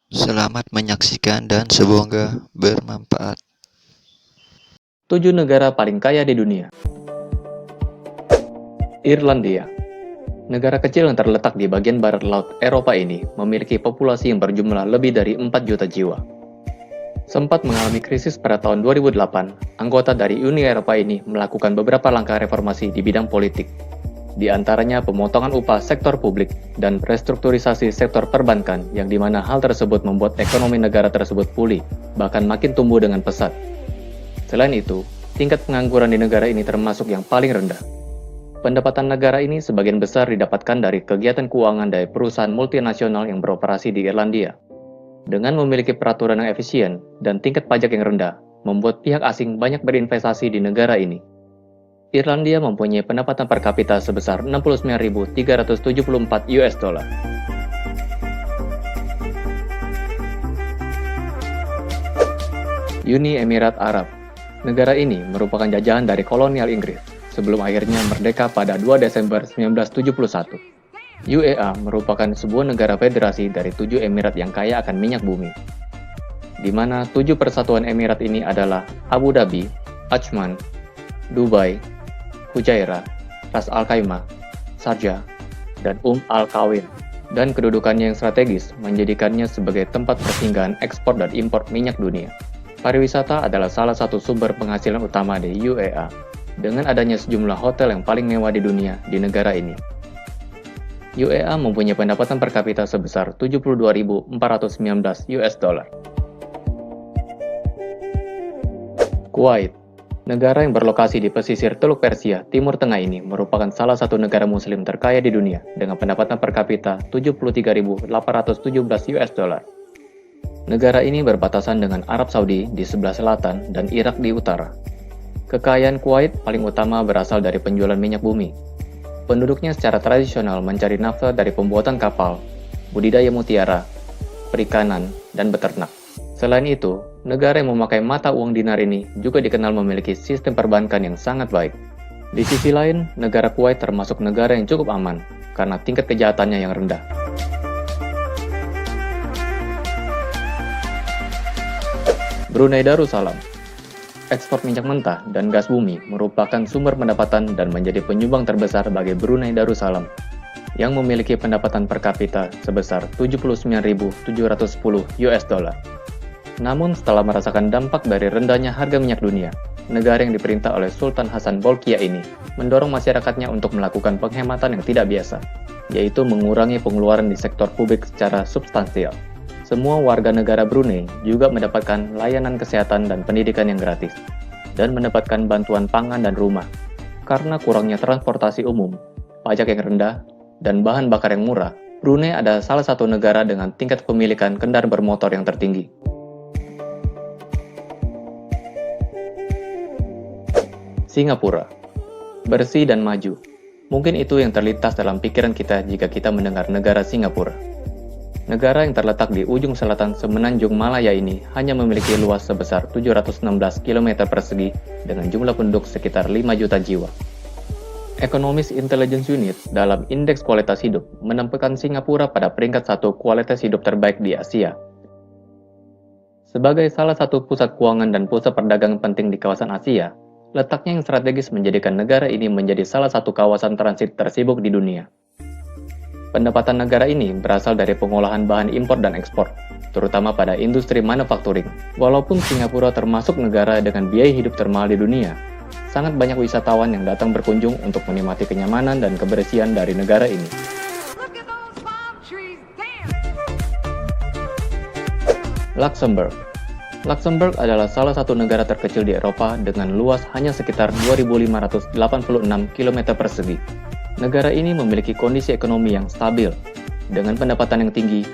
Selamat menyaksikan dan semoga bermanfaat. 7 negara paling kaya di dunia. Irlandia. Negara kecil yang terletak di bagian barat laut Eropa ini memiliki populasi yang berjumlah lebih dari 4 juta jiwa. Sempat mengalami krisis pada tahun 2008, anggota dari Uni Eropa ini melakukan beberapa langkah reformasi di bidang politik. Di antaranya pemotongan upah sektor publik dan restrukturisasi sektor perbankan yang dimana hal tersebut membuat ekonomi negara tersebut pulih, bahkan makin tumbuh dengan pesat. Selain itu, tingkat pengangguran di negara ini termasuk yang paling rendah. Pendapatan negara ini sebagian besar didapatkan dari kegiatan keuangan dari perusahaan multinasional yang beroperasi di Irlandia. Dengan memiliki peraturan yang efisien dan tingkat pajak yang rendah, membuat pihak asing banyak berinvestasi di negara ini. Irlandia mempunyai pendapatan per kapita sebesar 69.374 US dollar. Uni Emirat Arab. Negara ini merupakan jajahan dari kolonial Inggris sebelum akhirnya merdeka pada 2 Desember 1971. UEA merupakan sebuah negara federasi dari 7 emirat yang kaya akan minyak bumi, di mana 7 persatuan emirat ini adalah Abu Dhabi, Ajman, Dubai, Fujairah, Ras Al Khaimah, Sharjah, dan Al Quwain, dan kedudukannya yang strategis menjadikannya sebagai tempat persinggahan ekspor dan impor minyak dunia. Pariwisata adalah salah satu sumber penghasilan utama di UEA, dengan adanya sejumlah hotel yang paling mewah di dunia di negara ini. UEA mempunyai pendapatan per kapita sebesar 72.419 US dollar. Kuwait. Negara yang berlokasi di pesisir Teluk Persia, Timur Tengah ini merupakan salah satu negara muslim terkaya di dunia dengan pendapatan per kapita 73.817 US dollar. Negara ini berbatasan dengan Arab Saudi di sebelah selatan dan Irak di utara. Kekayaan Kuwait paling utama berasal dari penjualan minyak bumi. Penduduknya secara tradisional mencari nafkah dari pembuatan kapal, budidaya mutiara, perikanan, dan beternak. Selain itu, negara yang memakai mata uang dinar ini juga dikenal memiliki sistem perbankan yang sangat baik. Di sisi lain, negara Kuwait termasuk negara yang cukup aman karena tingkat kejahatannya yang rendah. Brunei Darussalam. Ekspor minyak mentah dan gas bumi merupakan sumber pendapatan dan menjadi penyumbang terbesar bagi Brunei Darussalam, yang memiliki pendapatan per kapita sebesar 79.710 US dollar. Namun setelah merasakan dampak dari rendahnya harga minyak dunia, negara yang diperintah oleh Sultan Hasan Bolkiah ini mendorong masyarakatnya untuk melakukan penghematan yang tidak biasa, yaitu mengurangi pengeluaran di sektor publik secara substansial. Semua warga negara Brunei juga mendapatkan layanan kesehatan dan pendidikan yang gratis, dan mendapatkan bantuan pangan dan rumah. Karena kurangnya transportasi umum, pajak yang rendah, dan bahan bakar yang murah, Brunei adalah salah satu negara dengan tingkat kepemilikan kendaraan bermotor yang tertinggi. Singapura. Bersih dan maju. Mungkin itu yang terlintas dalam pikiran kita jika kita mendengar negara Singapura. Negara yang terletak di ujung selatan semenanjung Malaya ini hanya memiliki luas sebesar 716 km persegi dengan jumlah penduduk sekitar 5 juta jiwa. Economist Intelligence Unit dalam Indeks Kualitas Hidup menempatkan Singapura pada peringkat 1 kualitas hidup terbaik di Asia. Sebagai salah satu pusat keuangan dan pusat perdagangan penting di kawasan Asia, letaknya yang strategis menjadikan negara ini menjadi salah satu kawasan transit tersibuk di dunia. Pendapatan negara ini berasal dari pengolahan bahan impor dan ekspor, terutama pada industri manufacturing. Walaupun Singapura termasuk negara dengan biaya hidup termahal di dunia, sangat banyak wisatawan yang datang berkunjung untuk menikmati kenyamanan dan kebersihan dari negara ini. Luxembourg. Luxembourg adalah salah satu negara terkecil di Eropa dengan luas hanya sekitar 2.586 km persegi. Negara ini memiliki kondisi ekonomi yang stabil, dengan pendapatan yang tinggi,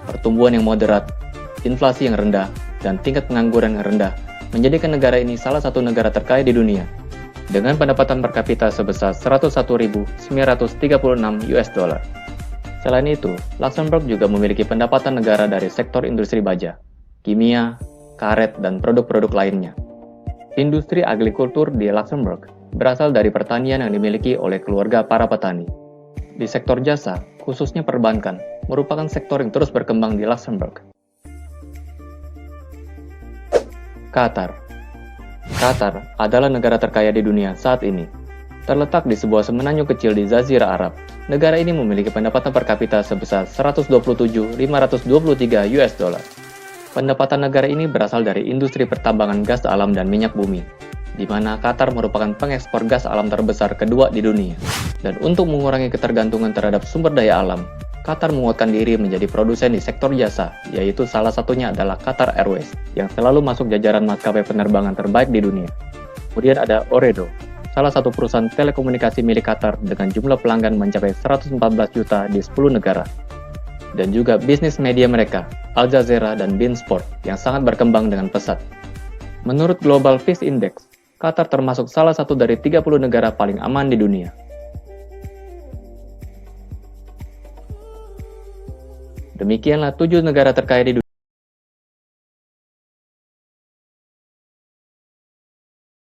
pertumbuhan yang moderat, inflasi yang rendah, dan tingkat pengangguran yang rendah, menjadikan negara ini salah satu negara terkaya di dunia, dengan pendapatan per kapita sebesar 101.936 US dollar. Selain itu, Luxembourg juga memiliki pendapatan negara dari sektor industri baja, kimia, karet, dan produk-produk lainnya. Industri agrikultur di Luxembourg berasal dari pertanian yang dimiliki oleh keluarga para petani. Di sektor jasa, khususnya perbankan, merupakan sektor yang terus berkembang di Luxembourg. Qatar. Qatar adalah negara terkaya di dunia saat ini. Terletak di sebuah semenanjung kecil di Jazirah Arab. Negara ini memiliki pendapatan per kapita sebesar 127.523 US dollar. Pendapatan negara ini berasal dari industri pertambangan gas alam dan minyak bumi, di mana Qatar merupakan pengekspor gas alam terbesar kedua di dunia. Dan untuk mengurangi ketergantungan terhadap sumber daya alam, Qatar menguatkan diri menjadi produsen di sektor jasa, yaitu salah satunya adalah Qatar Airways, yang selalu masuk jajaran maskapai penerbangan terbaik di dunia. Kemudian ada Ooredoo, salah satu perusahaan telekomunikasi milik Qatar dengan jumlah pelanggan mencapai 114 juta di 10 negara. Dan juga bisnis media mereka, Al Jazeera dan Bein Sport, yang sangat berkembang dengan pesat. Menurut Global Peace Index, Qatar termasuk salah satu dari 30 negara paling aman di dunia. Demikianlah 7 negara terkaya di dunia.